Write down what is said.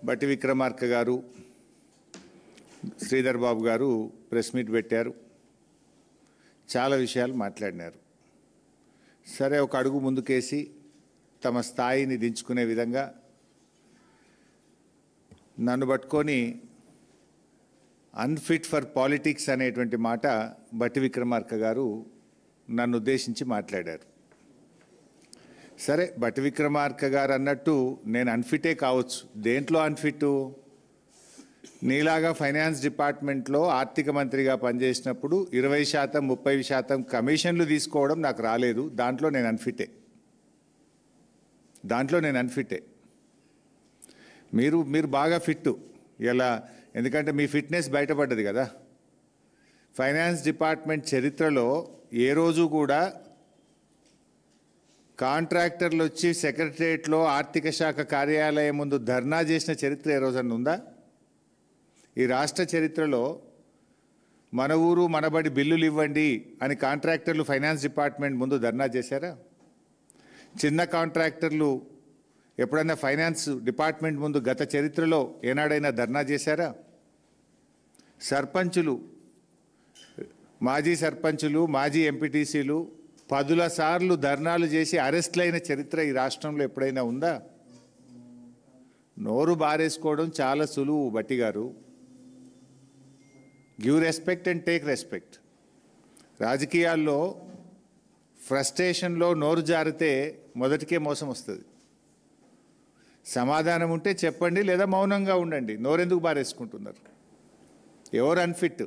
బట్టి విక్రమార్క గారు, శ్రీధర్ బాబు గారు ప్రెస్ మీట్ పెట్టారు. చాలా విషయాలు మాట్లాడినారు. సరే, ఒక అడుగు ముందుకేసి తమ స్థాయిని దించుకునే విధంగా నన్ను పట్టుకొని అన్ఫిట్ ఫర్ పాలిటిక్స్ అనేటువంటి మాట బట్టి విక్రమార్క గారు నన్ను ఉద్దేశించి మాట్లాడారు. సరే, బట్టి విక్రమార్క గారు అన్నట్టు నేను అన్ఫిటే కావచ్చు. దేంట్లో అన్ఫిట్? నీలాగా ఫైనాన్స్ డిపార్ట్మెంట్లో ఆర్థిక మంత్రిగా పనిచేసినప్పుడు 20%, 30% కమిషన్లు తీసుకోవడం నాకు రాలేదు. దాంట్లో నేను అన్ఫిటే. మీరు బాగా ఫిట్టు ఇలా, ఎందుకంటే మీ ఫిట్నెస్ బయటపడ్డది కదా. ఫైనాన్స్ డిపార్ట్మెంట్ చరిత్రలో ఏ రోజు కూడా కాంట్రాక్టర్లు వచ్చి సెక్రటరియట్లో ఆర్థిక శాఖ కార్యాలయం ముందు ధర్నా చేసిన చరిత్ర ఏ రోజన్నా ఉందా? ఈ రాష్ట్ర చరిత్రలో మన ఊరు మనబడి బిల్లులు ఇవ్వండి అని కాంట్రాక్టర్లు ఫైనాన్స్ డిపార్ట్మెంట్ ముందు ధర్నా చేశారా? చిన్న కాంట్రాక్టర్లు ఎప్పుడైనా ఫైనాన్స్ డిపార్ట్మెంట్ ముందు గత చరిత్రలో ఏనాడైనా ధర్నా చేశారా? సర్పంచులు, మాజీ సర్పంచులు, మాజీ ఎంపీటీసీలు 10 సార్లు ధర్నాలు చేసి అరెస్టులైన చరిత్ర ఈ రాష్ట్రంలో ఎప్పుడైనా ఉందా? నోరు బారేసుకోవడం చాలా సులువు బట్టి గారు. Give respect and take respect. రాజకీయాల్లో ఫ్రస్ట్రేషన్లో నోరు జారితే మొదటికే మోసం వస్తుంది. సమాధానం ఉంటే చెప్పండి, లేదా మౌనంగా ఉండండి. నోరెందుకు బారేసుకుంటున్నారు? ఎవరు అన్ఫిట్?